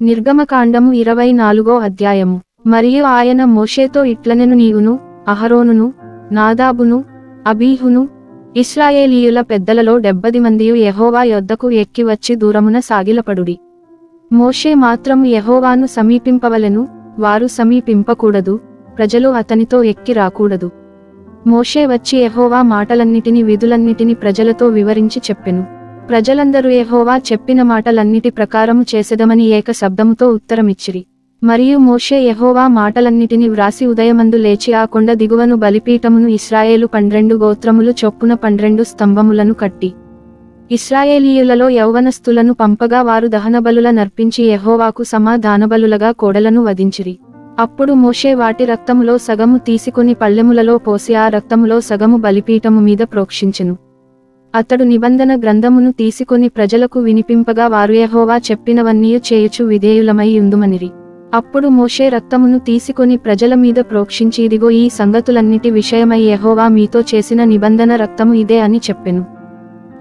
నిర్గమకాండము 24వ అధ్యాయము. మరియు ఆయన మోషేతో ఇట్లనెను, నీవును అహరోనును నాదాబును అబీహును ఇశ్రాయేలీయుల పెద్దలలో 70 మందియు యెహోవా యొద్దకు ఎక్కి వచ్చి దూరమున సాగిలపడుడి. మోషే మాత్రము యెహోవాను సమీపింపవలెను, వారు సమీపింపకూడదు, ప్రజలు అతనితో ఎక్కి రాకూడదు. మోషే వచ్చి యెహోవా మాటలన్నిటిని విధులన్నిటిని ప్రజలతో వివరించి చెప్పెను. ప్రజలందరూ యెహోవా చెప్పిన మాటలన్నిటి ప్రకారము చేసెదమని ఏక శబ్దముతో ఉత్తరమిచ్చిరి. మరియు మోషే యెహోవా మాటలన్నిటిని వ్రాసి ఉదయమందు లేచి ఆ కొండ దిగువను బలిపీఠమును ఇశ్రాయేలు 12 గోత్రములు చొప్పున 12 స్తంభములను కట్టి ఇశ్రాయేలీయులలో యౌవనస్తులను పంపగా వారు దహనబలుల నర్పించి యెహోవాకు సమాధానబలులగా కోడలను వధించిరి. అప్పుడు మోషే వాటి రక్తములో సగము తీసుకుని పళ్ళెములలో పోసి ఆ రక్తములో సగము బలిపీఠము మీద ప్రోక్షించెను. అతడు నిబంధన గ్రంథమును తీసుకొని ప్రజలకు వినిపింపగా వారు యెహోవా చెప్పినవన్నీయు చేయుచు విధేయులమై యుందుమనిరి. అప్పుడు మోషే రక్తమును తీసుకొని ప్రజల మీద ప్రోక్షించి, ఇదిగో ఈ సంగతులన్నిటి విషయమై యెహోవా మీతో చేసిన నిబంధన రక్తము ఇదే అని చెప్పెను.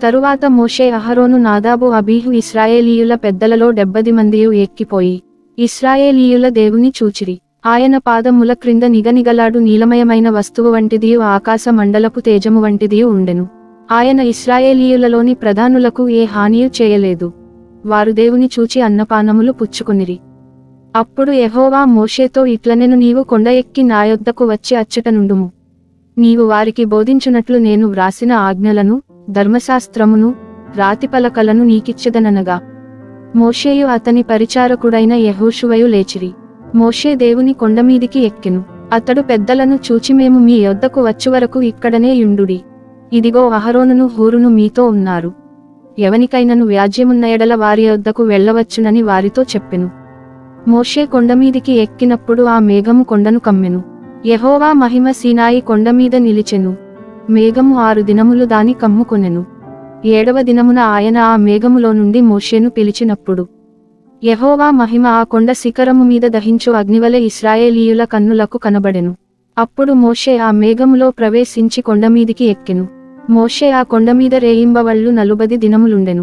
తరువాత మోషే అహరోను నాదాబు అబీహు ఇశ్రాయేలీయుల పెద్దలలో 70 మందియు ఎక్కిపోయి ఇశ్రాయేలీయుల దేవుని చూచిరి. ఆయన పాదముల క్రింద నిగనిగలాడు నీలమయమైన వస్తువు వంటిదియు ఆకాశ మండలపు తేజము వంటిదియు ఉండెను. ఆయన ఇశ్రాయేలీయులలోని ప్రధానులకు ఏ హానియు చేయలేదు. వారు దేవుని చూచి అన్నపానములు పుచ్చుకొనిరి. అప్పుడు యెహోవా మోషేతో ఇట్లనెను, నీవు కొండ ఎక్కి నా యొద్దకు వచ్చి అచ్చట నుండుము. నీవు వారికి బోధించునట్లు నేను వ్రాసిన ఆజ్ఞలను, ధర్మశాస్త్రమును, రాతిపలకలను నీకిచ్చెదననగా మోషేయు అతని పరిచారకుడైన యెహోషువయు లేచిరి. మోషే దేవుని కొండమీదికి ఎక్కెను. అతడు పెద్దలను చూచి, మేము మీ యొద్దకు వచ్చువరకు ఇక్కడనే యుండుడి. ఇదిగో అహరోనును హూరును మీతో ఉన్నారు. ఎవనికైనను వ్యాజ్యమున్న ఎడల వారి యొద్దకు వెళ్ళవచ్చునని వారితో చెప్పెను. మోషే కొండమీదికి ఎక్కినప్పుడు ఆ మేఘము కొండను కమ్మెను. యెహోవా మహిమ సీనాయి కొండమీద నిలిచెను. మేఘము 6 దినములు దాని కమ్ముకొనెను. 7వ దినమున ఆయన ఆ మేఘములో నుండి మోషేను పిలిచినప్పుడు యెహోవా మహిమ ఆ కొండ శిఖరము మీద దహించు అగ్నివలె ఇశ్రాయేలీయుల కన్నులకు కనబడెను. అప్పుడు మోషే ఆ మేఘములో ప్రవేశించి కొండమీదికి ఎక్కెను. మోషే ఆ కొండమీద రేయింబవళ్ళు 40 దినములుండెను.